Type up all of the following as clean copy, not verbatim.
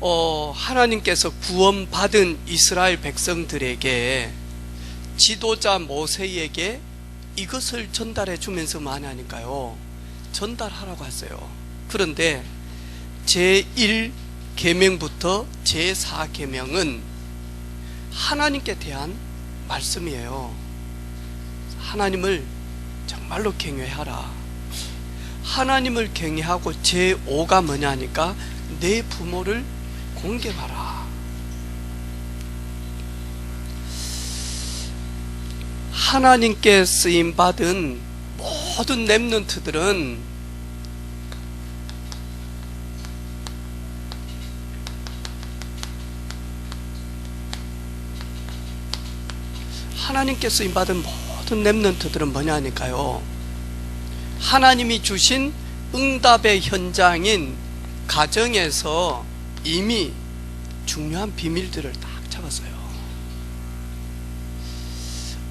하나님께서 구원받은 이스라엘 백성들에게 지도자 모세에게 이것을 전달해 주면서 말하니까요, 전달하라고 했어요. 그런데 제1계명부터 제4계명은 하나님께 대한 말씀이에요. 하나님을 정말로 경외하라. 하나님을 경외하고 제5가 뭐냐 하니까 내 부모를 공경하라. 하나님께 쓰임받은 모든 렘넌트들은 하나님께 쓰임받은 모든 렘넌트들은 뭐냐니까요, 하나님이 주신 응답의 현장인 가정에서 이미 중요한 비밀들을 딱 잡았어요.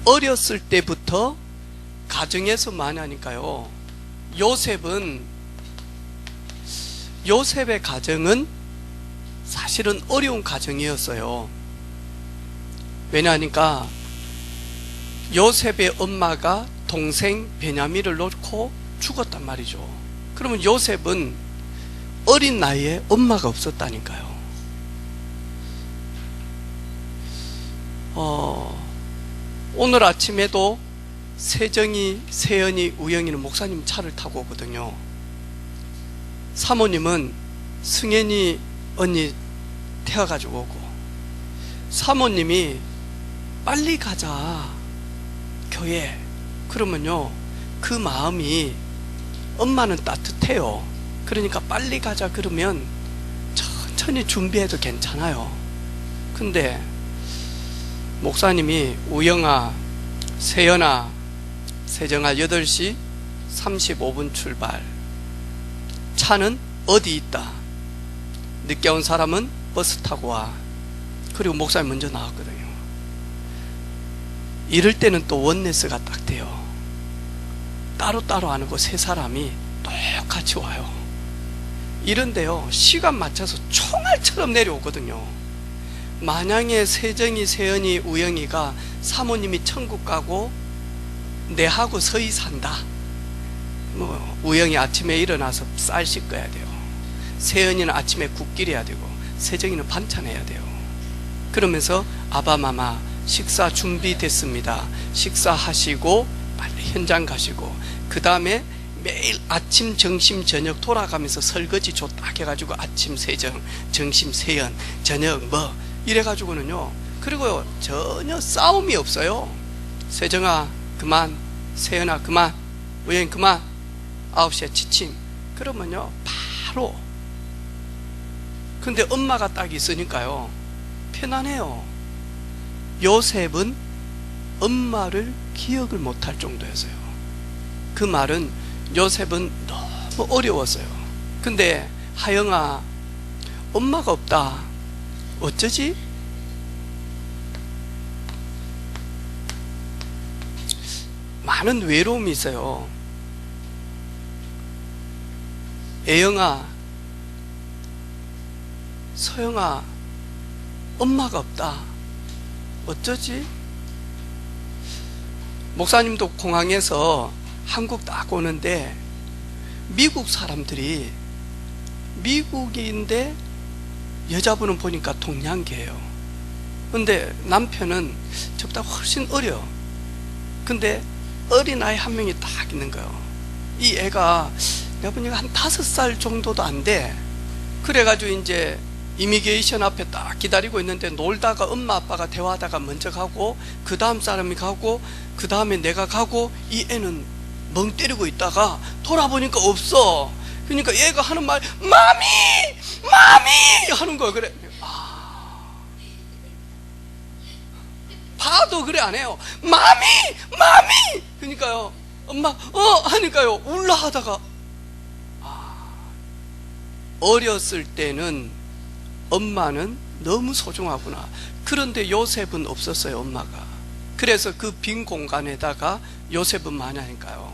어렸을 때부터 가정에서 많이 하니까요, 요셉의 가정은 사실은 어려운 가정이었어요. 왜냐하니까 요셉의 엄마가 동생 베냐민을 놓고 죽었단 말이죠. 그러면 요셉은 어린 나이에 엄마가 없었다니까요. 오늘 아침에도 세정이, 세연이, 우영이는 목사님 차를 타고 오거든요. 사모님은 승현이 언니 태워가지고 오고, 사모님이 빨리 가자 교회, 그러면요 그 마음이, 엄마는 따뜻해요. 그러니까 빨리 가자 그러면 천천히 준비해도 괜찮아요. 근데 목사님이 우영아, 세연아, 세정아 8시 35분 출발, 차는 어디 있다, 늦게 온 사람은 버스 타고 와. 그리고 목사님 먼저 나왔거든요. 이럴 때는 또 원네스가 딱 돼요. 따로따로 안 오고 세 사람이 똑같이 와요. 이런데요, 시간 맞춰서 총알처럼 내려오거든요. 만약에 세정이, 세연이, 우영이가 사모님이 천국 가고 내하고 서희 산다, 우영이 아침에 일어나서 쌀 씻어야 돼요. 세연이는 아침에 국 끓여야 되고, 세정이는 반찬해야 돼요. 그러면서 아바마마 식사 준비됐습니다, 식사하시고 빨리 현장 가시고, 그 다음에 매일 아침, 점심, 저녁 돌아가면서 설거지 딱 해가지고 아침 세정, 점심 세연, 저녁 이래가지고는요, 그리고 전혀 싸움이 없어요. 세정아 그만, 세연아 그만, 우영이 그만, 9시에 지침, 그러면요 바로. 근데 엄마가 딱 있으니까요 편안해요. 요셉은 엄마를 기억을 못할 정도였어요. 그 말은 요셉은 너무 어려웠어요. 근데 하영아, 엄마가 없다, 어쩌지? 많은 외로움이 있어요. 애영아, 서영아, 엄마가 없다, 어쩌지? 목사님도 공항에서 한국 딱 오는데 미국 사람들이, 미국인데 여자분은 보니까 동양계예요. 근데 남편은 저보다 훨씬 어려. 근데 어린아이 한 명이 딱 있는 거예요. 이 애가 내가 보니까 한 5살 정도도 안 돼. 그래가지고 이제 이미그레이션 앞에 딱 기다리고 있는데, 놀다가 엄마 아빠가 대화하다가 먼저 가고, 그 다음 사람이 가고, 그 다음에 내가 가고, 이 애는 멍 때리고 있다가 돌아보니까 없어. 그러니까 얘가 하는 말, 마미! 마미! 하는 거야. 그래, 봐도 그래 안 해요. 마미! 마미! 그러니까요, 엄마 하니까요 울라 하다가, 어렸을 때는 엄마는 너무 소중하구나. 그런데 요셉은 없었어요, 엄마가. 그래서 그 빈 공간에다가 요셉은 뭐냐니까요,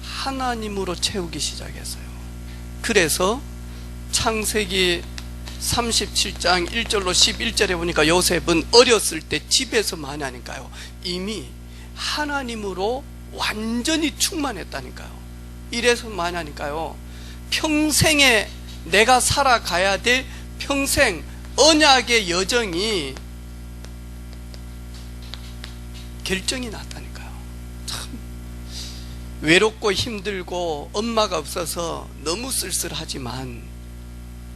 하나님으로 채우기 시작했어요. 그래서 창세기 37장 1절로 11절에 보니까 요셉은 어렸을 때 집에서 많이 하니까요, 이미 하나님으로 완전히 충만했다니까요. 이래서 많이 하니까요, 평생에 내가 살아가야 될 평생 언약의 여정이 결정이 났다니까요. 참 외롭고 힘들고 엄마가 없어서 너무 쓸쓸하지만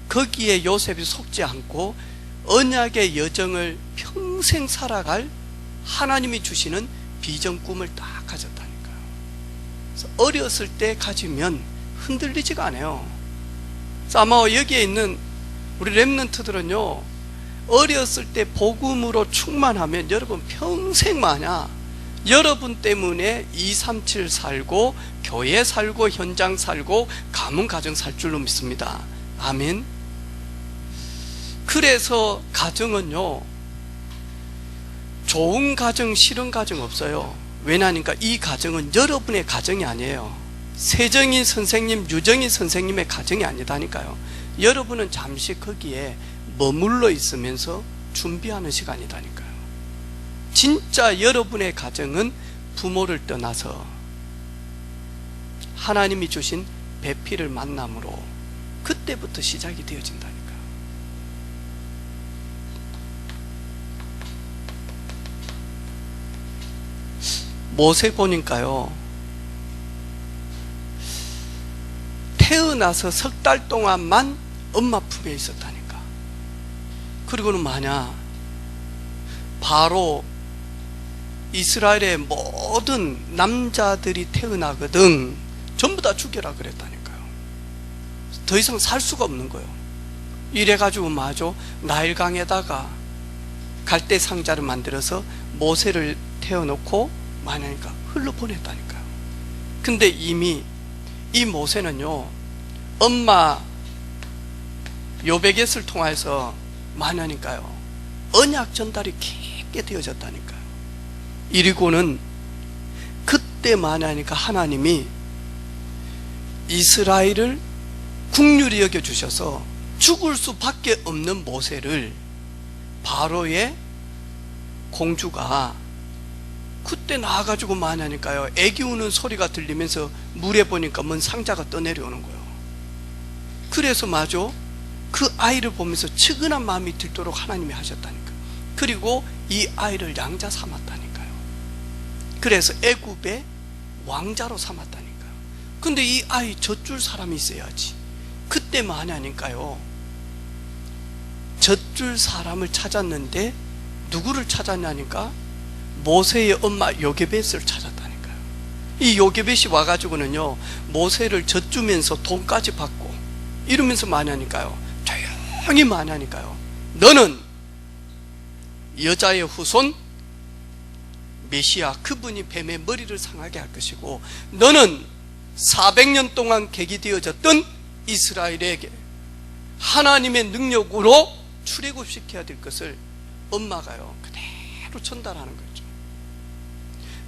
거기에 요셉이 속지 않고 언약의 여정을 평생 살아갈 하나님이 주시는 비전 꿈을 딱 가졌다니까요. 그래서 어렸을 때 가지면 흔들리지가 않아요. 그래서 아마 여기에 있는 우리 렘넌트들은요, 어렸을 때 복음으로 충만하면 여러분 평생 마냐 여러분 때문에 237 살고 교회 살고 현장 살고 가문 가정 살 줄로 믿습니다. 아멘. 그래서 가정은요, 좋은 가정 싫은 가정 없어요. 왜냐하니까 이 가정은 여러분의 가정이 아니에요. 세정이 선생님, 유정이 선생님의 가정이 아니다니까요. 여러분은 잠시 거기에 머물러 있으면서 준비하는 시간이다니까요. 진짜 여러분의 가정은 부모를 떠나서 하나님이 주신 배필을 만남으로 그때부터 시작이 되어진다니까요. 모세 보니까요, 태어나서 석 달 동안만 엄마 품에 있었다니까. 그리고는 마냐 바로 이스라엘의 모든 남자들이 태어나거든 전부 다 죽여라 그랬다니까요. 더 이상 살 수가 없는 거예요. 이래가지고 마저 나일강에다가 갈대 상자를 만들어서 모세를 태워놓고 마냐니까 흘러보냈다니까요. 근데 이미 이 모세는요, 엄마 요베겟을 통해서 마냐니까요, 언약 전달이 깊게 되어졌다니까요. 이리고는 그때 마냐니까 하나님이 이스라엘을 국률이 여겨주셔서 죽을 수밖에 없는 모세를 바로의 공주가 그때 나와가지고 마냐니까요, 애기 우는 소리가 들리면서 물에 보니까 뭔 상자가 떠내려오는 거예요. 그래서 마저 그 아이를 보면서 측은한 마음이 들도록 하나님이 하셨다니까요. 그리고 이 아이를 양자 삼았다니까요. 그래서 애굽의 왕자로 삼았다니까요. 근데 이 아이 젖줄 사람이 있어야지. 그때 마냐니까요, 젖줄 사람을 찾았는데 누구를 찾았냐니까 모세의 엄마 요게벳을 찾았다니까요. 이 요게벳이 와가지고는요, 모세를 젖주면서 돈까지 받고 이러면서 마냐니까요, 조용히 마냐니까요, 너는 여자의 후손 메시아, 그분이 뱀의 머리를 상하게 할 것이고 너는 400년 동안 객이 되어졌던 이스라엘에게 하나님의 능력으로 출애굽시켜야 될 것을 엄마가요 그대로 전달하는 거죠.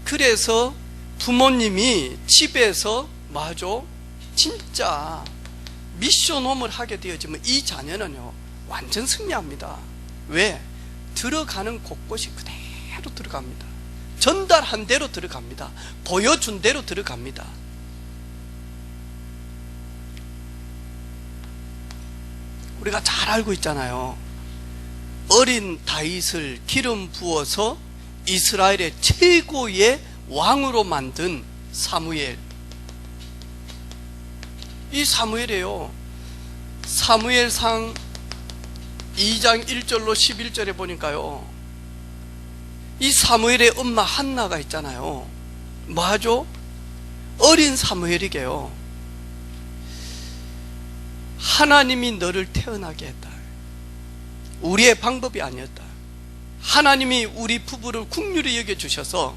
그래서 부모님이 집에서 마저 진짜 미션홈을 하게 되어지면 이 자녀는요 완전 승리합니다. 왜? 들어가는 곳곳이 그대로 들어갑니다. 전달한 대로 들어갑니다. 보여준 대로 들어갑니다. 우리가 잘 알고 있잖아요. 어린 다윗을 기름 부어서 이스라엘의 최고의 왕으로 만든 사무엘. 이 사무엘이에요. 사무엘상 2장 1절로 11절에 보니까요, 이 사무엘의 엄마 한나가 있잖아요. 뭐하죠? 어린 사무엘이게요, 하나님이 너를 태어나게 했다. 우리의 방법이 아니었다. 하나님이 우리 부부를 긍휼히 여겨주셔서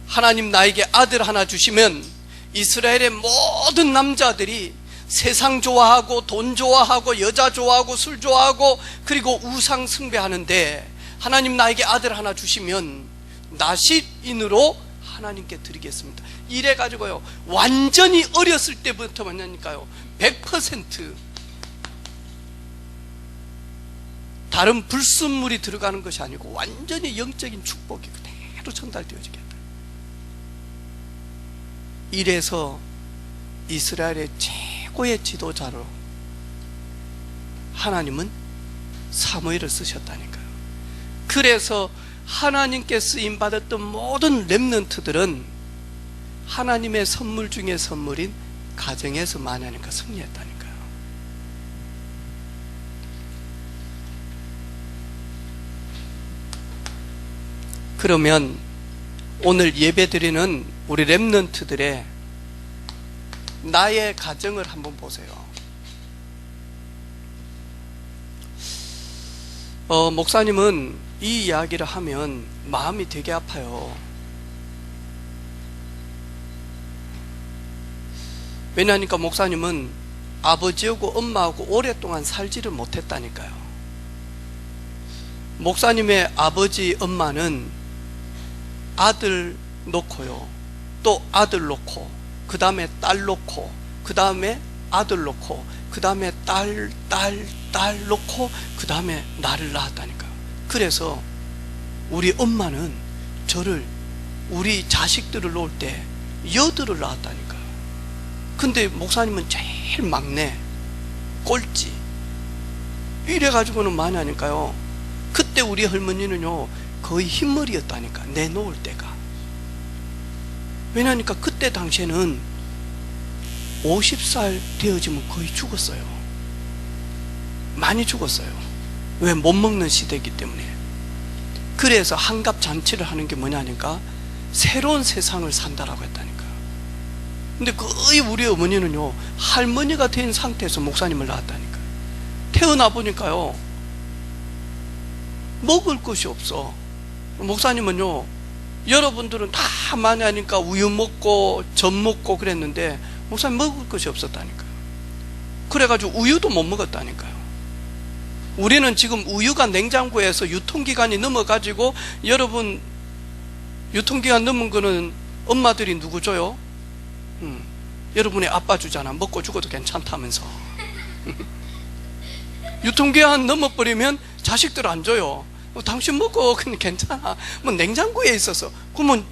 하나님 나에게 아들 하나 주시면 이스라엘의 모든 남자들이 세상 좋아하고 돈 좋아하고 여자 좋아하고 술 좋아하고 그리고 우상 숭배하는데 하나님 나에게 아들 하나 주시면 나싯인으로 하나님께 드리겠습니다. 이래가지고요 완전히 어렸을 때부터 만나니까요 100% 다른 불순물이 들어가는 것이 아니고 완전히 영적인 축복이 그대로 전달되어지겠다. 이래서 이스라엘의 최고의 지도자로 하나님은 사무엘을 쓰셨다니까요. 그래서 하나님께 쓰임받았던 모든 렘넌트들은 하나님의 선물 중에 선물인 가정에서 만나니까 승리했다니까요. 그러면 오늘 예배드리는 우리 렘넌트들의 나의 가정을 한번 보세요. 목사님은 이 이야기를 하면 마음이 되게 아파요. 왜냐하니까 목사님은 아버지하고 엄마하고 오랫동안 살지를 못했다니까요. 목사님의 아버지 엄마는 아들 놓고요, 또 아들 놓고, 그 다음에 딸 놓고, 그 다음에 아들 놓고, 그 다음에 딸 놓고, 그 다음에 나를 낳았다니까요. 그래서 우리 엄마는 저를, 우리 자식들을 놓을 때 8을 낳았다니까요. 근데 목사님은 제일 막내, 꼴찌, 이래가지고는 많이 하니까요. 그때 우리 할머니는요 거의 흰머리였다니까, 내놓을 때가. 왜냐하니까 그때 당시에는 50살 되어지면 거의 죽었어요. 많이 죽었어요. 왜? 못 먹는 시대이기 때문에. 그래서 한갑잔치를 하는 게 뭐냐니까 새로운 세상을 산다라고 했다니까. 근데 거의 우리 어머니는요 할머니가 된 상태에서 목사님을 낳았다니까. 태어나 보니까요 먹을 것이 없어. 목사님은요, 여러분들은 다 많이 하니까 우유 먹고 전 먹고 그랬는데 목사님 먹을 것이 없었다니까요. 그래가지고 우유도 못 먹었다니까요. 우리는 지금 우유가 냉장고에서 유통기간이 넘어가지고, 여러분 유통기간 넘은 거는 엄마들이 누구 줘요? 여러분의 아빠 주잖아. 먹고 죽어도 괜찮다면서. 유통기한 넘어버리면 자식들 안 줘요. 당신 먹어, 그냥 괜찮아. 뭐 냉장고에 있어서. 그러면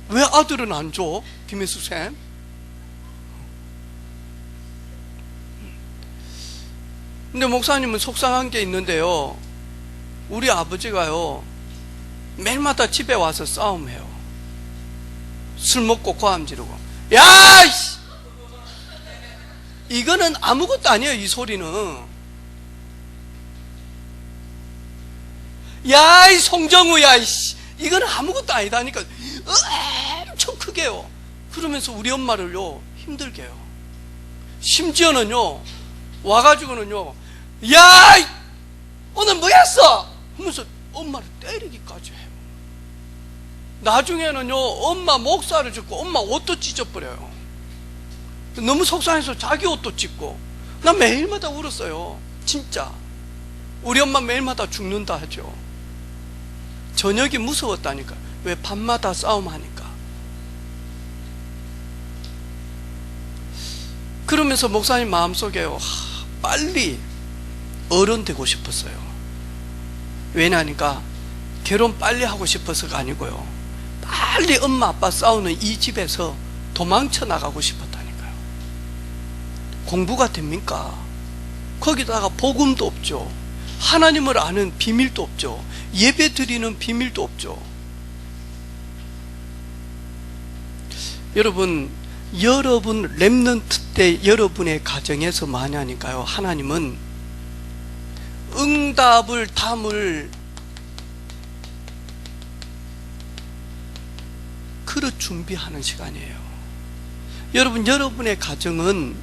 왜 아들은 안 줘? 김혜수 쌤. 근데 목사님은 속상한 게 있는데요, 우리 아버지가요 매일마다 집에 와서 싸움해요. 술 먹고 고함 지르고. 야! 이거는 아무것도 아니에요. 이 소리는. 야, 이 송정우야, 이건 아무것도 아니다니까. 엄청 크게요. 그러면서 우리 엄마를요 힘들게 해요. 심지어는요 와가지고는요, 야, 오늘 뭐 했어? 하면서 엄마를 때리기까지 해요. 나중에는요 엄마 목살을 찢고 엄마 옷도 찢어버려요. 너무 속상해서 자기 옷도 찢고. 나 매일마다 울었어요. 진짜 우리 엄마 매일마다 죽는다 하죠. 저녁이 무서웠다니까. 왜? 밤마다 싸움하니까. 그러면서 목사님 마음속에요, 빨리 어른 되고 싶었어요. 왜냐하니까 결혼 빨리 하고 싶어서가 아니고요, 빨리 엄마 아빠 싸우는 이 집에서 도망쳐 나가고 싶었다니까요. 공부가 됩니까? 거기다가 복음도 없죠. 하나님을 아는 비밀도 없죠. 예배 드리는 비밀도 없죠. 여러분 렘넌트 때 여러분의 가정에서 많이 하니까요, 하나님은 응답을 담을 그릇 준비하는 시간이에요. 여러분, 여러분의 가정은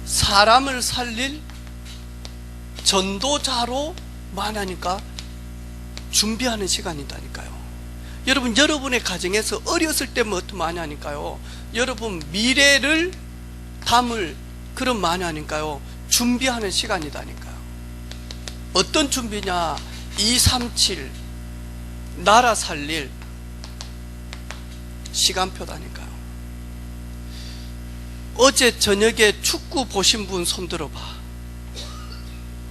사람을 살릴 전도자로 만나니까 준비하는 시간이다니까요. 여러분, 여러분의 가정에서 어렸을 때면 어떻게 많이 하니까요, 여러분 미래를 담을 그런 많이 하니까요 준비하는 시간이다니까요. 어떤 준비냐? 237 나라 살릴 시간표다니까요. 어제 저녁에 축구 보신 분 손 들어봐.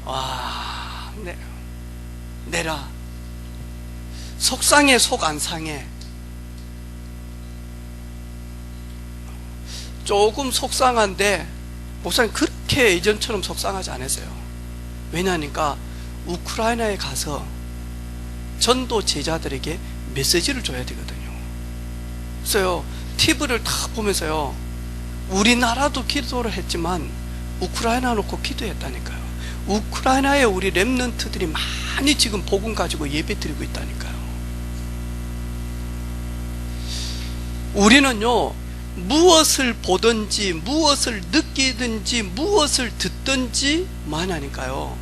와, 내라. 속상해, 속 안 상해? 조금 속상한데 목사님 그렇게 예전처럼 속상하지 않았어요. 왜냐하니까 우크라이나에 가서 전도 제자들에게 메시지를 줘야 되거든요. 그래서요, TV를 다 보면서요, 우리나라도 기도를 했지만 우크라이나 놓고 기도했다니까요. 우크라이나에 우리 렘넌트들이 많이 지금 복음 가지고 예배 드리고 있다니까요. 우리는요, 무엇을 보든지 무엇을 느끼든지 무엇을 듣든지 많으니까요.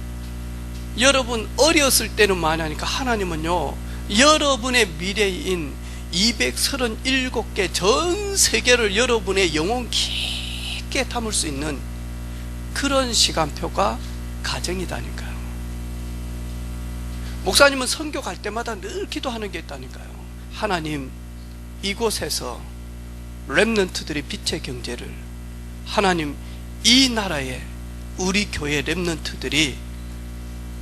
여러분 어렸을 때는 많으니까 하나님은요, 여러분의 미래인 237개 전 세계를 여러분의 영혼 깊게 담을 수 있는 그런 시간표가 가정이다니까요. 목사님은 선교 갈 때마다 늘 기도하는 게 있다니까요. 하나님, 이곳에서 렘넌트들의 빛의 경제를, 하나님, 이 나라에 우리 교회 렘넌트들이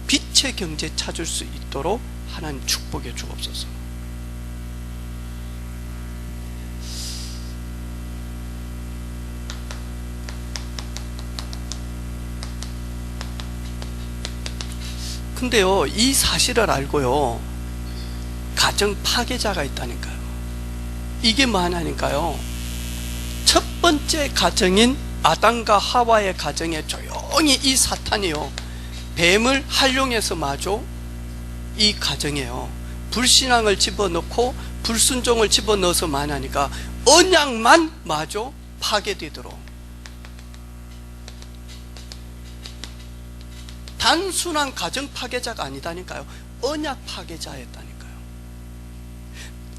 빛의 경제 찾을 수 있도록 하나님 축복해 주옵소서. 근데요, 이 사실을 알고요, 가정 파괴자가 있다니까요. 이게 뭐하냐니까요, 첫 번째 가정인 아담과 하와의 가정에 조용히 이 사탄이요, 뱀을 활용해서 마저 이 가정에요, 불신앙을 집어넣고 불순종을 집어넣어서 만하니까 언약만 마저 파괴되도록, 단순한 가정 파괴자가 아니다니까요. 언약 파괴자였다니까요.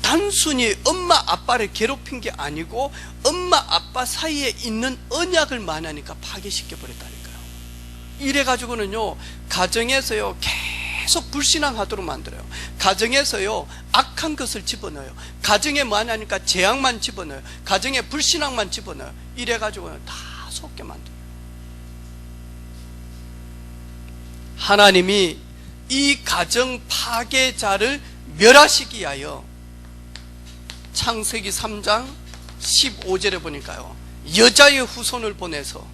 단순히 엄마 아빠를 괴롭힌 게 아니고 엄마 아빠 사이에 있는 언약을 만하니까 파괴시켜 버렸다니까요. 이래가지고는요, 가정에서요 계속 불신앙하도록 만들어요. 가정에서요 악한 것을 집어넣어요. 가정에 만하니까 재앙만 집어넣어요. 가정에 불신앙만 집어넣어요. 이래가지고는 다 속게 만들어요. 하나님이 이 가정 파괴자를 멸하시기 위하여 창세기 3장 15절에 보니까요, 여자의 후손을 보내서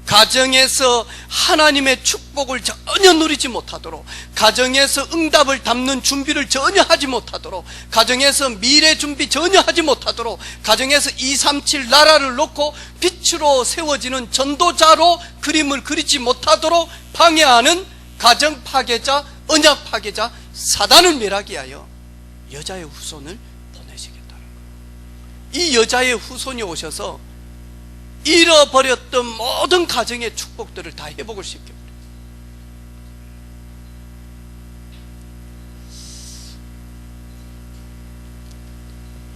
가정에서 하나님의 축복을 전혀 누리지 못하도록, 가정에서 응답을 담는 준비를 전혀 하지 못하도록, 가정에서 미래 준비 전혀 하지 못하도록, 가정에서 237 나라를 놓고 빛으로 세워지는 전도자로 그림을 그리지 못하도록 방해하는 가정 파괴자, 언약 파괴자 사단을 멸하기 위하여 여자의 후손을 보내시겠다는 거예요. 이 여자의 후손이 오셔서 잃어버렸던 모든 가정의 축복들을 다 회복을 시켜버려요.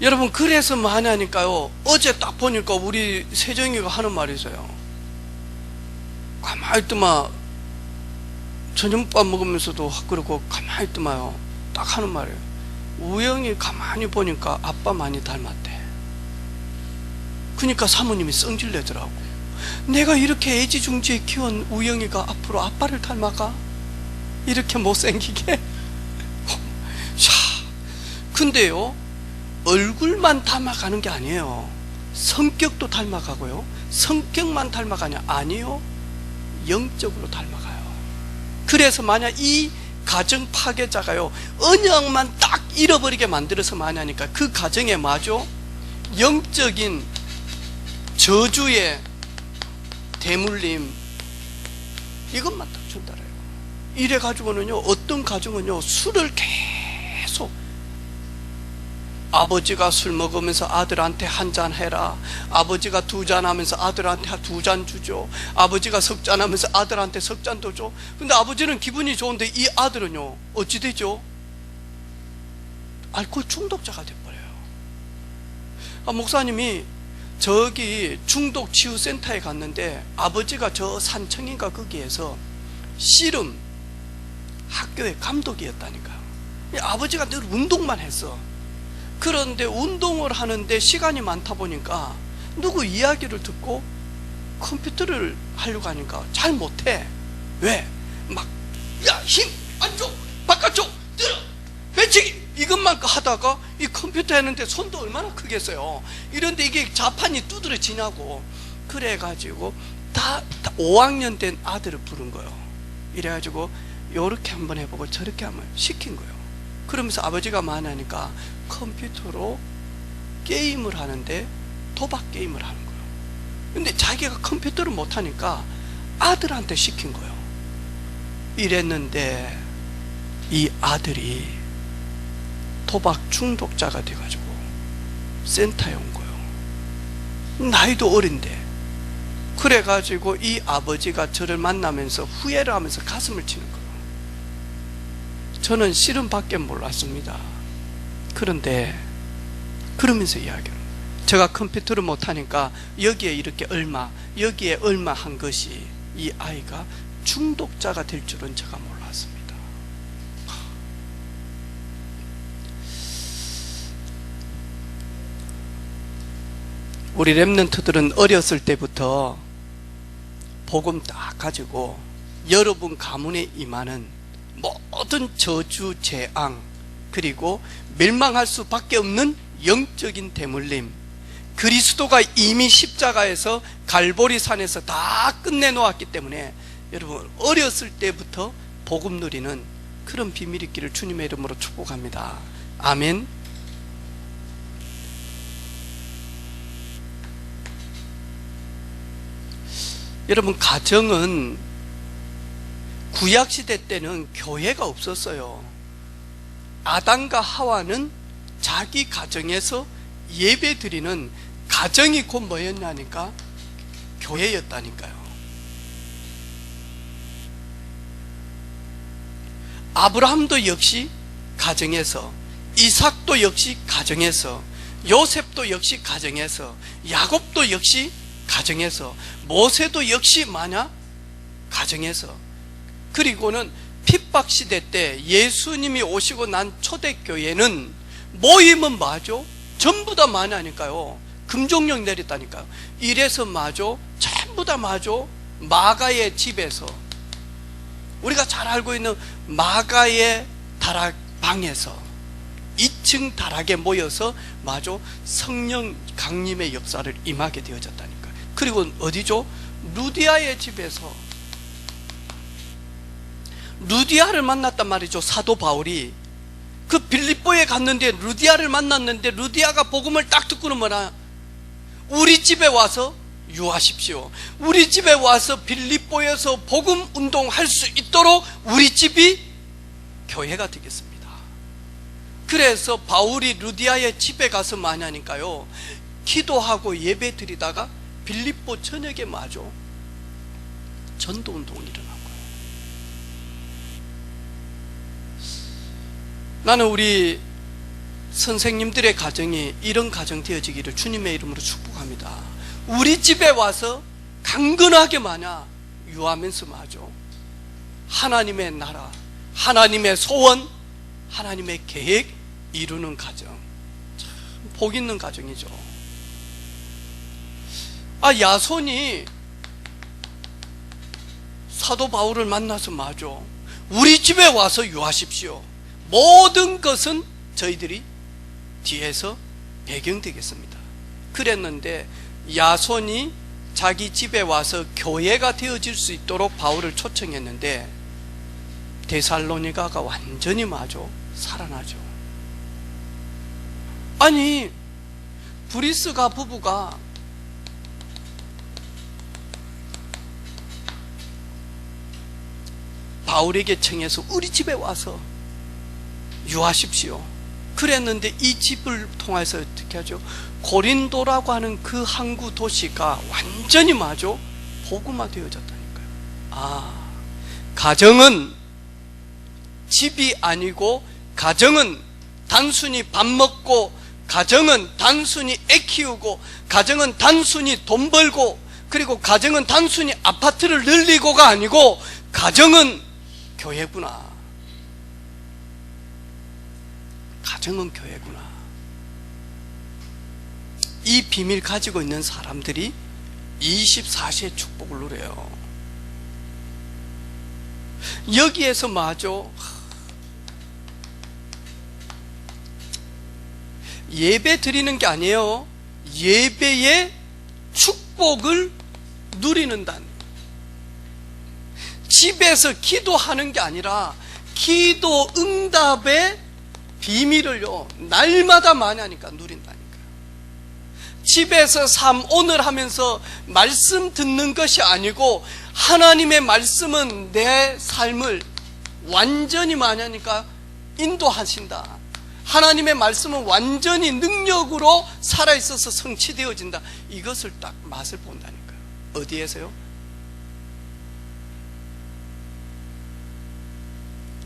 여러분, 그래서 많이 하니까요, 어제 딱 보니까 우리 세정이가 하는 말이 있어요. 가만히 있더만, 저녁밥 먹으면서도 그러고 가만히 있더만요, 딱 하는 말이에요. 우영이 가만히 보니까 아빠 많이 닮았대. 그러니까 사모님이 성질내더라고. 내가 이렇게 애지중지에 키운 우영이가 앞으로 아빠를 닮아가? 이렇게 못생기게? 자, 근데요, 얼굴만 닮아가는 게 아니에요. 성격도 닮아가고요. 성격만 닮아가냐? 아니요, 영적으로 닮아가요. 그래서 만약 이 가정 파괴자가요, 언약만 딱 잃어버리게 만들어서 만약하니까 그 가정에 마저 영적인 저주의 대물림, 이것만 딱 준다래요. 이래가지고는요, 어떤 가정은요, 술을 계속, 아버지가 술 먹으면서 아들한테 한 잔 해라, 아버지가 2잔 하면서 아들한테 2잔 주죠, 아버지가 3잔 하면서 아들한테 3잔도 줘. 근데 아버지는 기분이 좋은데 이 아들은요, 어찌 되죠? 알코올 중독자가 돼버려요. 목사님이 저기 중독치유센터에 갔는데 아버지가 저 산청인가 거기에서 씨름 학교의 감독이었다니까요. 아버지가 늘 운동만 했어. 그런데 운동을 하는데 시간이 많다 보니까 누구 이야기를 듣고 컴퓨터를 하려고 하니까 잘 못해. 왜? 막, 야, 힘, 안쪽, 바깥쪽, 들어, 배치기! 이것만 하다가 이 컴퓨터 하는데 손도 얼마나 크겠어요. 이런데 이게 자판이 두드러지냐고. 그래가지고 다 5학년 된 아들을 부른 거예요. 이래가지고 요렇게 한번 해보고 저렇게 한번 시킨 거예요. 그러면서 아버지가 만나니까 컴퓨터로 게임을 하는데 도박 게임을 하는 거예요. 근데 자기가 컴퓨터를 못하니까 아들한테 시킨 거예요. 이랬는데 이 아들이 도박 중독자가 돼가지고 센터에 온 거예요. 나이도 어린데. 그래가지고 이 아버지가 저를 만나면서 후회를 하면서 가슴을 치는 거예요. 저는 씨름밖에 몰랐습니다. 그런데 그러면서 이야기를, 제가 컴퓨터를 못하니까 여기에 이렇게 얼마, 여기에 얼마 한 것이 이 아이가 중독자가 될 줄은 제가 몰랐습니다. 우리 렘넌트들은 어렸을 때부터 복음 딱 가지고 여러분 가문에 임하는 모든 저주, 재앙, 그리고 멸망할 수밖에 없는 영적인 대물림, 그리스도가 이미 십자가에서 갈보리산에서 다 끝내놓았기 때문에 여러분 어렸을 때부터 복음 누리는 그런 비밀 있기를 주님의 이름으로 축복합니다. 아멘. 여러분, 가정은 구약시대 때는 교회가 없었어요. 아담과 하와는 자기 가정에서 예배 드리는 가정이 곧 뭐였냐니까? 교회였다니까요. 아브라함도 역시 가정에서, 이삭도 역시 가정에서, 요셉도 역시 가정에서, 야곱도 역시 가정에서, 모세도 역시 가정에서. 그리고는 핍박시대 때 예수님이 오시고 난 초대교회는 모임은 전부 다 하니까요. 금종령 내렸다니까요. 이래서 전부 다 마가의 집에서, 우리가 잘 알고 있는 마가의 다락방에서 2층 다락에 모여서 성령 강림의 역사를 임하게 되어졌다니까요. 그리고 어디죠? 루디아의 집에서 루디아를 만났단 말이죠. 사도 바울이 그 빌립보에 갔는데 루디아를 만났는데, 루디아가 복음을 딱 듣고는 우리 집에 와서 유하십시오. 우리 집에 와서 빌립보에서 복음 운동할 수 있도록 우리 집이 교회가 되겠습니다. 그래서 바울이 루디아의 집에 가서 하니까요, 기도하고 예배 드리다가 빌립보 전역에 전도 운동이 일어난 거예요. 나는 우리 선생님들의 가정이 이런 가정 되어지기를 주님의 이름으로 축복합니다. 우리 집에 와서 강건하게 유하면서 하나님의 나라, 하나님의 소원, 하나님의 계획 이루는 가정, 참 복 있는 가정이죠. 야손이 사도 바울을 만나서 우리 집에 와서 유하십시오. 모든 것은 저희들이 뒤에서 배경되겠습니다. 그랬는데 야손이 자기 집에 와서 교회가 되어질 수 있도록 바울을 초청했는데 데살로니가가 완전히 살아나죠. 아니, 브리스가 부부가 바울에게 청해서 우리 집에 와서 유하십시오. 그랬는데 이 집을 통해서 어떻게 하죠? 고린도라고 하는 그 항구 도시가 완전히 복음화 되어졌다니까요. 가정은 집이 아니고, 가정은 단순히 밥 먹고, 가정은 단순히 애 키우고, 가정은 단순히 돈 벌고, 그리고 가정은 단순히 아파트를 늘리고가 아니고, 가정은 교회구나. 가정은 교회구나. 이 비밀 가지고 있는 사람들이 24시의 축복을 누려요. 여기에서 마저 예배 드리는 게 아니에요. 예배의 축복을 누리는다는, 집에서 기도하는 게 아니라 기도 응답의 비밀을요 날마다 많이 하니까 누린다니까요. 집에서 삶 오늘 하면서 말씀 듣는 것이 아니고 하나님의 말씀은 내 삶을 완전히 많이 하니까 인도하신다. 하나님의 말씀은 완전히 능력으로 살아있어서 성취되어진다. 이것을 딱 맛을 본다니까요. 어디에서요?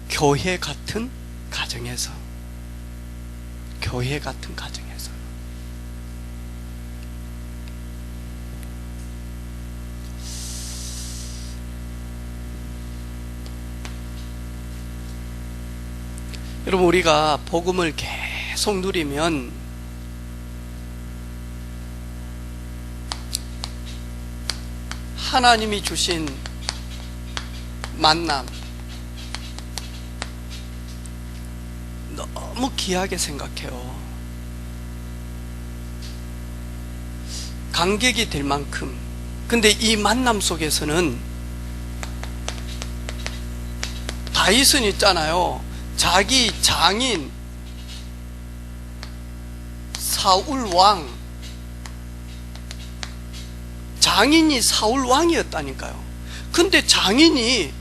교회 같은 가정에서. 교회 같은 가정에서. 여러분, 우리가 복음을 계속 누리면 하나님이 주신 만남 너무 귀하게 생각해요. 감격이 될 만큼. 근데 이 만남 속에서는 다윗은 있잖아요. 자기 장인 사울 왕, 장인이 사울 왕이었다니까요. 근데 장인이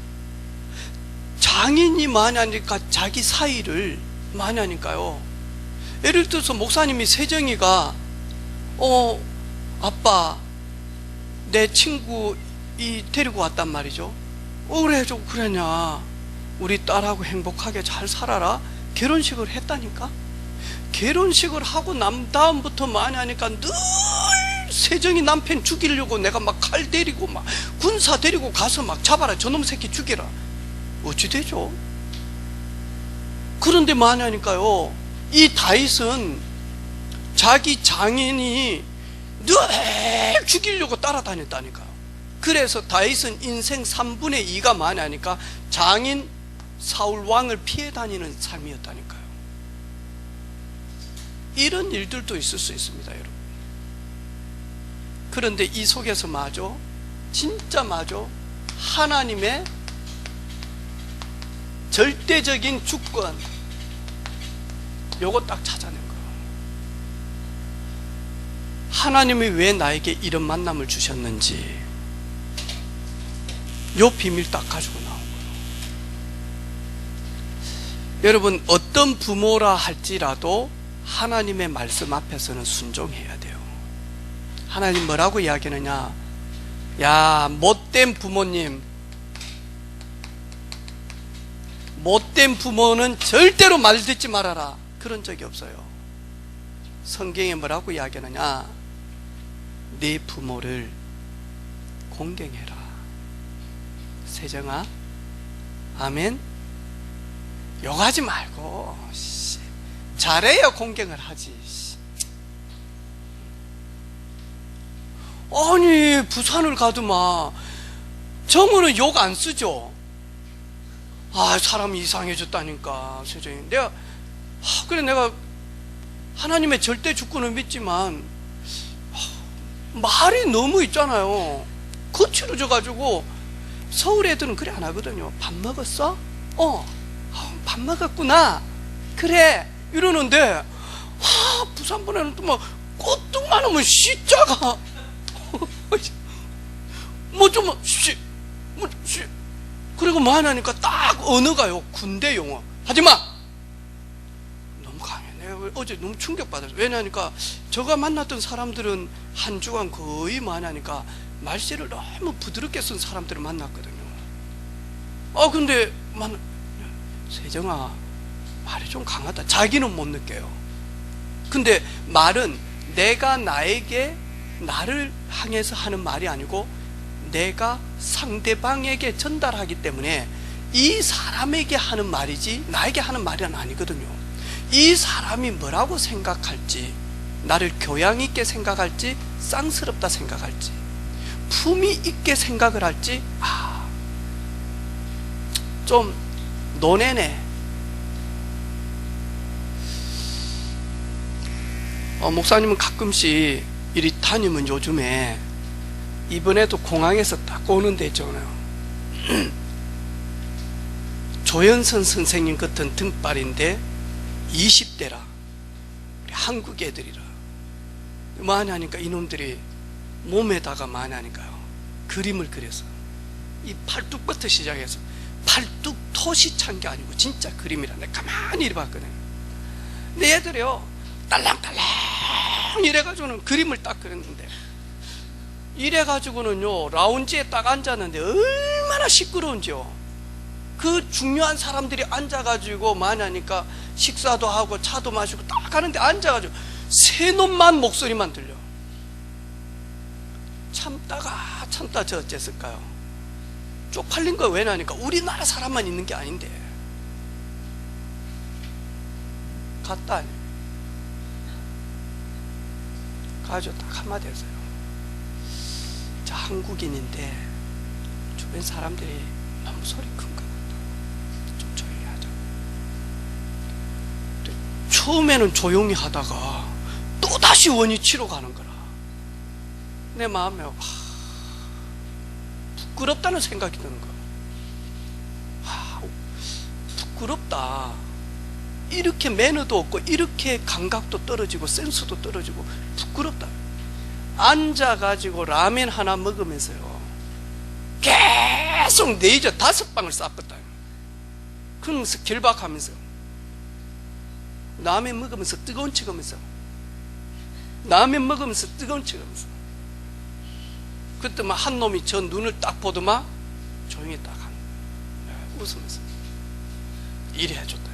많이 하니까 자기 사위를 많이 하니까요. 예를 들어서 목사님이 세정이가 아빠 내 친구 데리고 왔단 말이죠. 그래 좀 그러냐, 우리 딸하고 행복하게 잘 살아라. 결혼식을 했다니까. 결혼식을 하고 난 다음부터 많이 하니까 늘 세정이 남편 죽이려고 내가 막 칼 데리고 막 군사 데리고 가서 막 잡아라, 저놈 새끼 죽여라. 어찌 되죠? 그런데 많이 하니까요, 이 다윗은 자기 장인이 늘 죽이려고 따라다녔다니까요. 그래서 다윗은 인생 3분의 2가 많이 하니까 장인 사울 왕을 피해 다니는 삶이었다니까요. 이런 일들도 있을 수 있습니다, 여러분. 그런데 이 속에서 마저 진짜 마저 하나님의 절대적인 주권, 요거 딱 찾아낸 거예요. 하나님이 왜 나에게 이런 만남을 주셨는지, 요 비밀 딱 가지고 나온 거예요. 여러분, 어떤 부모라 할지라도 하나님의 말씀 앞에서는 순종해야 돼요. 하나님 뭐라고 이야기하느냐? 야, 못된 부모님, 못된 부모는 절대로 말 듣지 말아라. 그런 적이 없어요. 성경에 뭐라고 이야기하느냐? 네 부모를 공경해라. 세정아, 아멘. 욕하지 말고 잘해야 공경을 하지. 아니, 부산을 가도 막 정우는 욕 안 쓰죠. 사람이 이상해졌다니까. 세정이, 그래 내가 하나님의 절대 주권을 믿지만 말이 너무 있잖아요. 거칠어져 가지고 서울 애들은 그래 안 하거든요. 밥 먹었어? 밥 먹었구나. 그래 이러는데 부산 분에는 또 막 꼬뚱만 하면 시자가 그리고 뭐 하나니까 딱 언어가요. 군대 용어. 하지마. 너무 강해. 내가 어제 너무 충격받았어. 왜냐하니까 제가 만났던 사람들은 한 주간 거의 뭐 하나니까 말씨를 너무 부드럽게 쓴 사람들을 만났거든요. 근데 세정아, 말이 좀 강하다. 자기는 못 느껴요. 근데 말은 내가 나를 향해서 하는 말이 아니고 내가 상대방에게 전달하기 때문에 이 사람에게 하는 말이지 나에게 하는 말은 아니거든요. 이 사람이 뭐라고 생각할지 나를 교양 있게 생각할지 쌍스럽다 생각할지, 품위 있게 생각을 할지, 좀 논해네. 목사님은 가끔씩 이리 다니면 요즘에 이번에도 공항에서 딱 오는 데 있잖아요. 조연선 선생님 같은 등발인데 20대라 한국 애들이라 많이 하니까 이놈들이 몸에다가 많이 하니까요, 그림을 그려서 이 팔뚝부터 시작해서 팔뚝 톳이 찬 게 아니고 진짜 그림이라 내가 가만히 이래 봤거든요. 근데 애들이요 딸랑딸랑 이래가지고는 그림을 딱 그렸는데, 이래가지고는요 라운지에 딱 앉았는데 얼마나 시끄러운지요. 그 중요한 사람들이 앉아가지고 많이 하니까 식사도 하고 차도 마시고 딱 하는데 앉아가지고 새 놈만 목소리만 들려. 참다가 저 어쨌을까요? 쪽팔린 거 왜 나니까 우리나라 사람만 있는 게 아닌데. 갔다 가지고 딱 한마디 했어요. 자, 한국인인데 주변 사람들이 너무 소리 큰 거 같다, 좀 조용히 하자. 처음에는 조용히 하다가 또다시 원위치로 가는 거라. 내 마음에 부끄럽다는 생각이 드는 거야. 부끄럽다. 이렇게 매너도 없고 이렇게 감각도 떨어지고 센스도 떨어지고 부끄럽다. 앉아가지고 라면 하나 먹으면서요 계속 네이저 5방을 쌌거든. 그러면서 결박하면서 라면 먹으면서 뜨거운 척 하면서 라면 먹으면서 뜨거운 척 하면서, 그때 막 한 놈이 저 눈을 딱 보더만 조용히 딱 하는 거야. 웃으면서 이래 해줬다.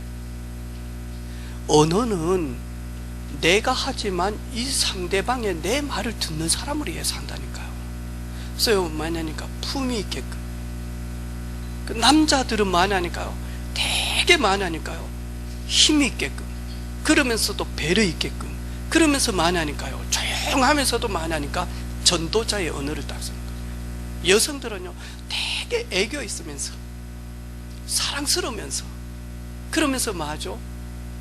언어는 내가 하지만 이 상대방의 내 말을 듣는 사람을 위해서 한다니까요. 그래서 많이 하니까 품위 있게끔, 그 남자들은 많이 하니까요 되게 많이 하니까요 힘이 있게끔, 그러면서도 배려 있게끔, 그러면서 많이 하니까요 조용하면서도 많이 하니까 전도자의 언어를 딱 쓰는 거예요. 여성들은요 되게 애교 있으면서 사랑스러우면서 그러면서 뭐하죠?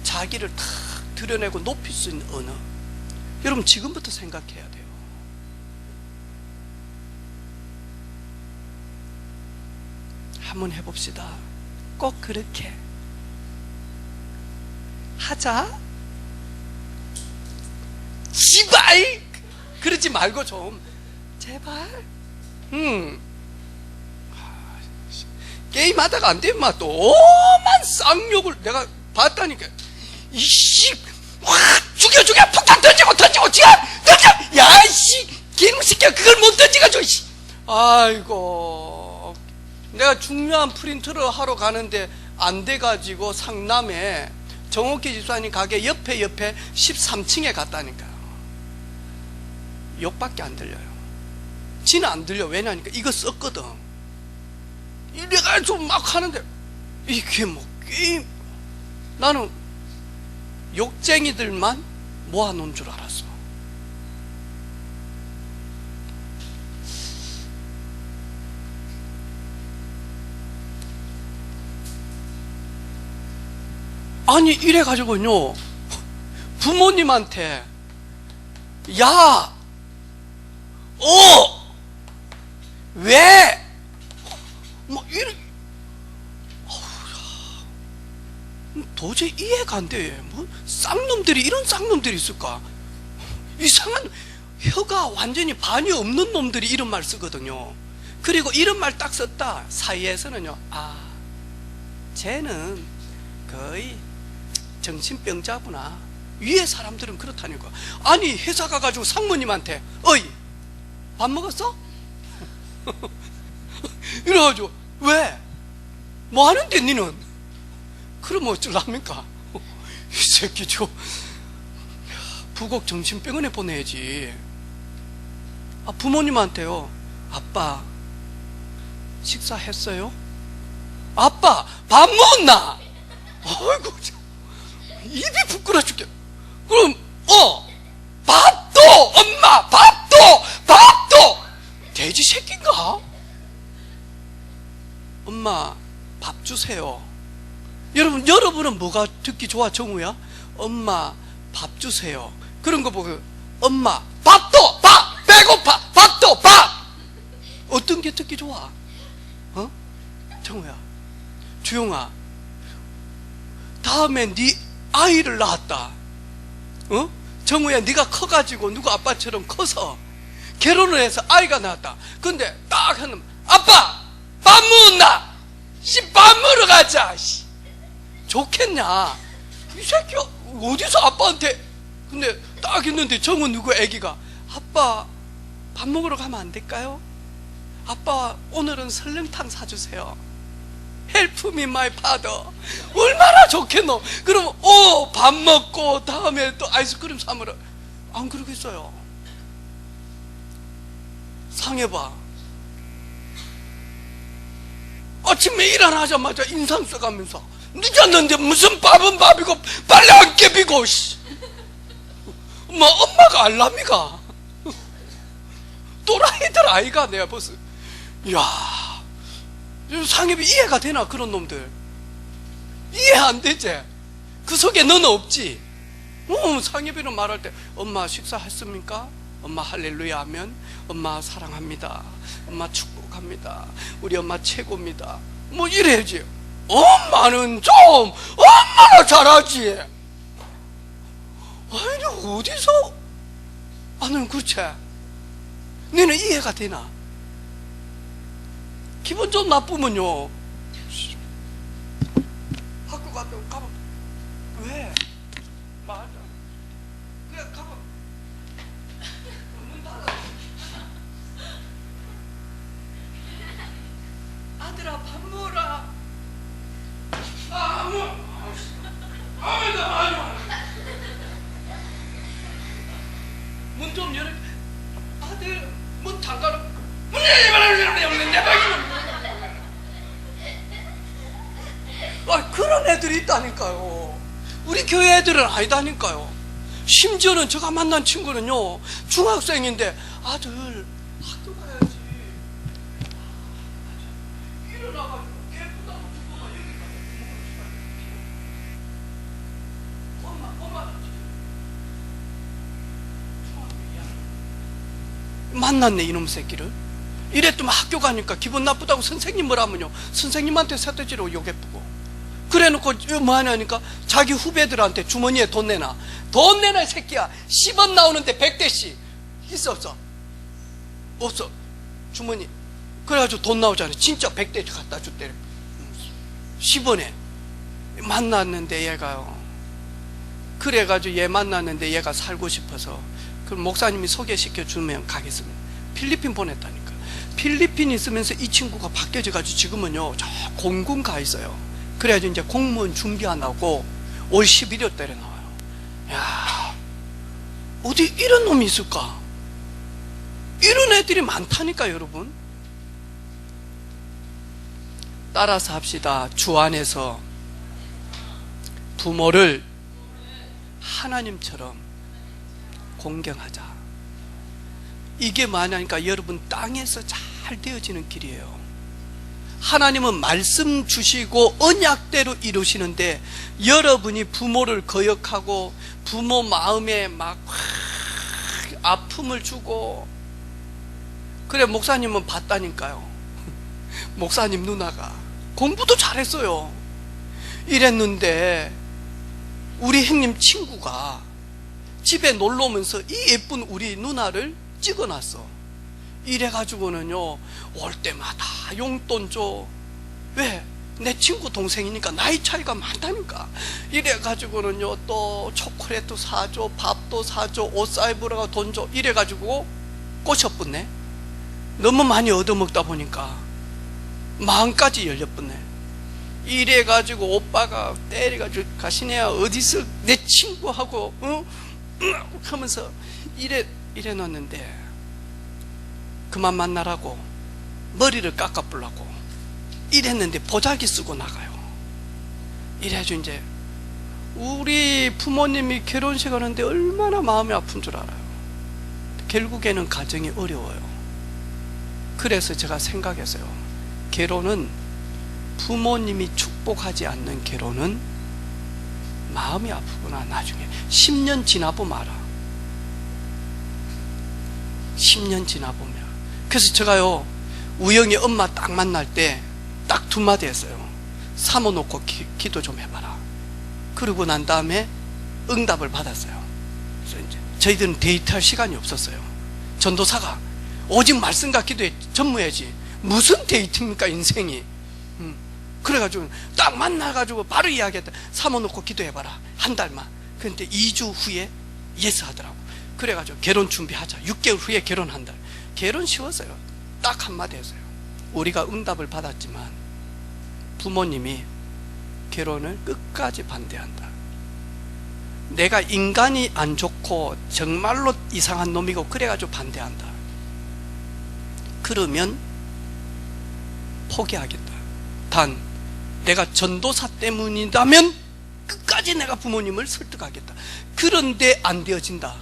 자기를 탁 드러내고 높일 수 있는 언어. 여러분 지금부터 생각해야 돼요. 한번 해봅시다. 꼭 그렇게 하자. 제발 그러지 말고 좀 제발. 게임하다가 안 되면 또 오만 쌍욕을 내가 봤다니까. 이씨 확 죽여 폭탄 던지고 지금 던져. 야이씨 개놈새끼야, 그걸 못 던지가지고. 아이고, 내가 중요한 프린트를 하러 가는데 안 돼가지고 상남에 정옥기 집사님 가게 옆에 13층에 갔다니까요. 욕밖에 안 들려요. 지는 안 들려. 왜냐니까 이거 썼거든. 이래가지고 막 하는데 이게 뭐 게임. 나는 욕쟁이들만 모아놓은 줄 알았어. 아니 이래가지고요 부모님한테 야, 왜? 뭐 이래. 도저히 이해가 안 돼. 뭐 쌍놈들이, 이런 쌍놈들이 있을까? 이상한, 혀가 완전히 반이 없는 놈들이 이런 말 쓰거든요. 그리고 이런 말 딱 썼다 사이에서는요, 쟤는 거의 정신병자구나. 위에 사람들은 그렇다니까. 아니 회사 가가지고 상무님한테 어이 밥 먹었어? 이래가지고 왜? 뭐 하는데 니는? 그럼 어쩌랍니까? 이 새끼 저 부곡 정신병원에 보내야지. 부모님한테요, 아빠 식사했어요? 아빠 밥 먹었나? 아이고 참, 입이 부끄러 죽겠. 그럼 밥 밥도! 엄마! 밥도! 밥도! 돼지 새끼인가? 엄마 밥 주세요. 여러분은 뭐가 듣기 좋아? 정우야? 엄마 밥 주세요. 그런 거 보고 엄마 밥도! 밥! 배고파! 밥도! 밥! 어떤 게 듣기 좋아? 정우야, 주영아, 다음에 네 아이를 낳았다. 정우야, 네가 커가지고 누구 아빠처럼 커서 결혼을 해서 아이가 낳았다. 근데 딱 하는, 아빠 밥 먹었나? 밥 먹으러 가자. 좋겠냐? 이 새끼 어디서 아빠한테. 근데 딱 있는데 정우 누구 애기가, 아빠 밥 먹으러 가면 안 될까요? 아빠 오늘은 설렁탕 사주세요. Help me my father. 얼마나 좋겠노. 그럼 밥 먹고 다음에 또 아이스크림 사먹으러. 안 그러겠어요? 상해봐. 아침에 일어나자마자 인상 써가면서 늦었는데 무슨 밥은 밥이고 빨리 안 깨비고. 뭐 엄마가 알람이가. 또라이들 아이가. 내가 벌써 이야, 상엽이 이해가 되나? 그런 놈들 이해 안 되지? 그 속에 너는 없지? 상엽이는 말할 때 엄마 식사했습니까? 엄마 할렐루야 하면 엄마 사랑합니다, 엄마 축복합니다, 우리 엄마 최고입니다, 뭐 이래야지. 엄마는 좀 엄마나 잘하지. 아니 어디서. 나는 그렇지. 너는 이해가 되나? 기분 좀 나쁘면요, 학교 갔다 가봐. 왜? 맞아. 그래 가봐. 문 닫아. 아들아 밥 먹어라. 문 좀 열어. 아들 문 잠가라. 문 열지 말아주세요. 내 방이는. 그런 애들이 있다니까요. 우리 교회 애들은 아니다니까요. 심지어는 제가 만난 친구는요, 중학생인데 아들 학교 가야지. 일어나가지고 깨끗하고 죽어가 여기 가서 엄마 만났네 이놈 새끼를. 이랬더만 학교 가니까 기분 나쁘다고 선생님 뭐라면요, 선생님한테 삿대질하고 욕해쁘고. 그래놓고 뭐 하냐니까 자기 후배들한테 주머니에 돈 내놔. 돈 내놔 이 새끼야. 10원 나오는데 100대씩 있어 없어? 없어. 주머니. 그래가지고 돈 나오잖아. 진짜 100대 갖다 줬대. 10원에 만났는데 얘가요, 그래가지고 얘 만났는데 얘가 살고 싶어서 그럼 목사님이 소개시켜 주면 가겠습니다. 필리핀 보냈다니까. 필리핀 있으면서 이 친구가 바뀌어져가지고 지금은요 저 공군 가 있어요. 그래가지고 이제 공무원 준비하려고 올 11월 달에 나와요. 야, 어디 이런 놈이 있을까? 이런 애들이 많다니까 여러분. 따라서 합시다. 주 안에서 부모를 하나님처럼 공경하자. 이게 뭐냐니까 여러분, 땅에서 잘 되어지는 길이에요. 하나님은 말씀 주시고 언약대로 이루시는데 여러분이 부모를 거역하고 부모 마음에 막 아픔을 주고. 그래, 목사님은 봤다니까요. 목사님 누나가 공부도 잘했어요. 이랬는데 우리 형님 친구가 집에 놀러 오면서 이 예쁜 우리 누나를 찍어놨어. 이래가지고는요 올 때마다 용돈 줘. 왜? 내 친구 동생이니까 나이 차이가 많다니까. 이래가지고는요 또 초콜릿도 사줘, 밥도 사줘, 옷 사입으라고 돈 줘. 이래가지고 꼬셔붙네. 너무 많이 얻어먹다 보니까 마음까지 열려붙네. 이래가지고 오빠가 때려가지고 가시네야 어디서 내 친구하고 하면서 이래놨는데 그만 만나라고 머리를 깎아불라고 이랬는데 보자기 쓰고 나가요. 이래가지고 이제 우리 부모님이 결혼식 하는데 얼마나 마음이 아픈 줄 알아요. 결국에는 가정이 어려워요. 그래서 제가 생각했어요. 결혼은 부모님이 축복하지 않는 결혼은 마음이 아프구나. 나중에 10년 지나보면 알아. 10년 지나보면. 그래서 제가요, 우영이 엄마 딱 만날 때 딱 두 마디 했어요. 사모놓고 기도 좀 해봐라. 그러고 난 다음에 응답을 받았어요. 그래서 이제 저희들은 데이트할 시간이 없었어요. 전도사가 오직 말씀과 기도에 전무해야지 무슨 데이트입니까 인생이. 그래가지고 딱 만나가지고 바로 이야기했다. 사모놓고 기도해봐라. 한 달만. 그런데 2주 후에 예스 하더라고. 그래가지고 결혼 준비하자. 6개월 후에 결혼한다. 결혼 쉬웠어요. 딱 한마디 했어요. 우리가 응답을 받았지만 부모님이 결혼을 끝까지 반대한다. 내가 인간이 안 좋고 정말로 이상한 놈이고 그래가지고 반대한다. 그러면 포기하겠다. 단 내가 전도사 때문이라면 끝까지 내가 부모님을 설득하겠다. 그런데 안 되어진다.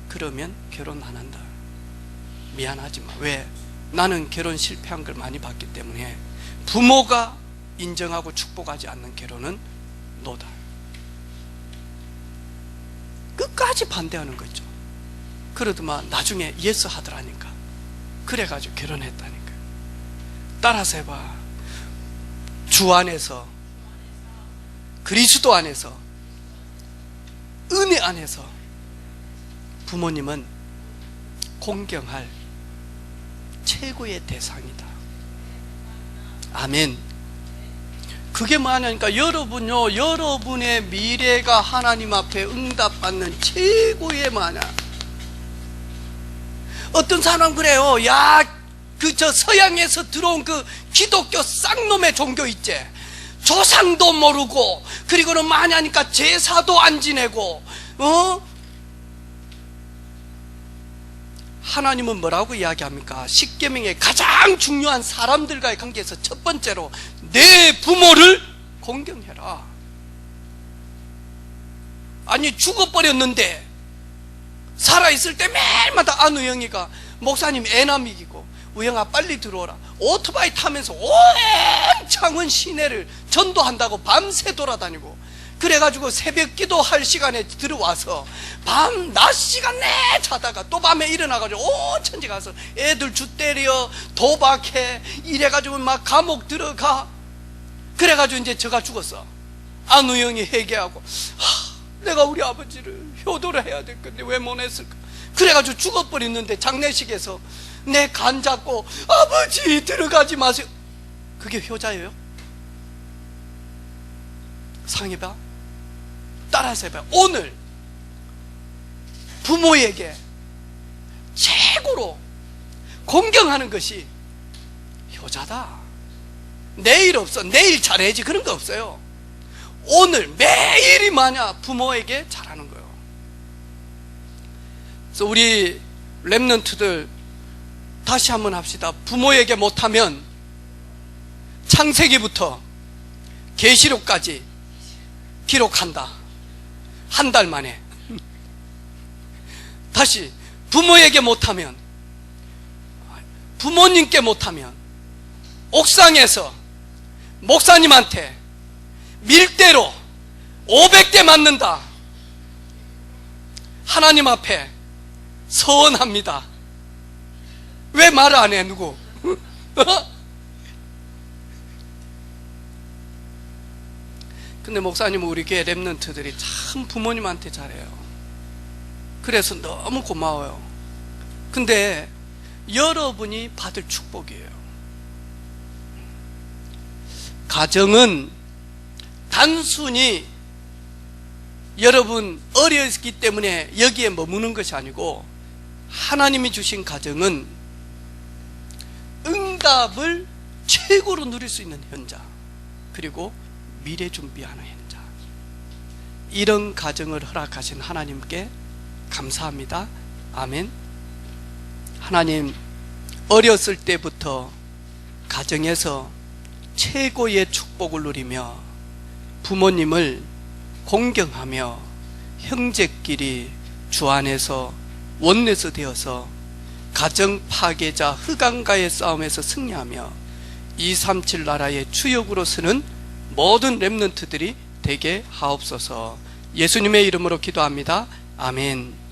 그러면 결혼 안 한다. 미안하지만 왜? 나는 결혼 실패한 걸 많이 봤기 때문에 부모가 인정하고 축복하지 않는 결혼은 노다. 끝까지 반대하는 거죠. 그러더만 나중에 예스 하더라니까. 그래가지고 결혼했다니까. 따라서 해봐. 주 안에서, 그리스도 안에서, 은혜 안에서 부모님은 공경할 최고의 대상이다. 아멘. 그게 뭐냐니까 여러분요, 여러분의 미래가 하나님 앞에 응답받는 최고의 뭐냐. 어떤 사람 그래요. 야, 저 서양에서 들어온 그 기독교 쌍놈의 종교 있지. 조상도 모르고 그리고는 뭐냐니까 제사도 안 지내고 하나님은 뭐라고 이야기합니까? 십계명의 가장 중요한 사람들과의 관계에서 첫 번째로 내 부모를 공경해라. 아니 죽어버렸는데 살아있을 때 매일마다 안우영이가 목사님 애남 이기고 우영아 빨리 들어오라. 오토바이 타면서 온 창원 시내를 전도한다고 밤새 돌아다니고 그래가지고 새벽 기도할 시간에 들어와서 낮 시간 내 자다가 또 밤에 일어나가지고 온 천지 가서 애들 주 때려 도박해 이래가지고 막 감옥 들어가. 그래가지고 이제 저가 죽었어. 안우영이 회개하고 내가 우리 아버지를 효도를 해야 될 건데 왜 못 했을까. 그래가지고 죽어버렸는데 장례식에서 내 간 잡고 아버지 들어가지 마세요. 그게 효자예요? 상해봐. 따라서 해봐. 오늘 부모에게 최고로 공경하는 것이 효자다. 내일 없어. 내일 잘해야지. 그런 거 없어요. 오늘 매일이 마냐 부모에게 잘하는 거예요. 그래서 우리 렘넌트들 다시 한번 합시다. 부모에게 못하면 창세기부터 계시록까지 기록한다. 한 달 만에. 다시 부모에게 못하면, 부모님께 못하면 옥상에서 목사님한테 밀대로 500대 맞는다. 하나님 앞에 서원합니다. 왜 말을 안 해 누구? 근데 목사님은 우리 교회 렘넌트들이 참 부모님한테 잘해요. 그래서 너무 고마워요. 근데 여러분이 받을 축복이에요. 가정은 단순히 여러분 어렸기 때문에 여기에 머무는 것이 아니고 하나님이 주신 가정은 응답을 최고로 누릴 수 있는 현장, 그리고 미래 준비하는 현장. 이런 가정을 허락하신 하나님께 감사합니다. 아멘. 하나님, 어렸을 때부터 가정에서 최고의 축복을 누리며 부모님을 공경하며 형제끼리 주 안에서 원내스 되어서 가정 파괴자 흑암과의 싸움에서 승리하며 237 나라의 주역으로 서는 모든 렘넌트들이 되게 하옵소서. 예수님의 이름으로 기도합니다. 아멘.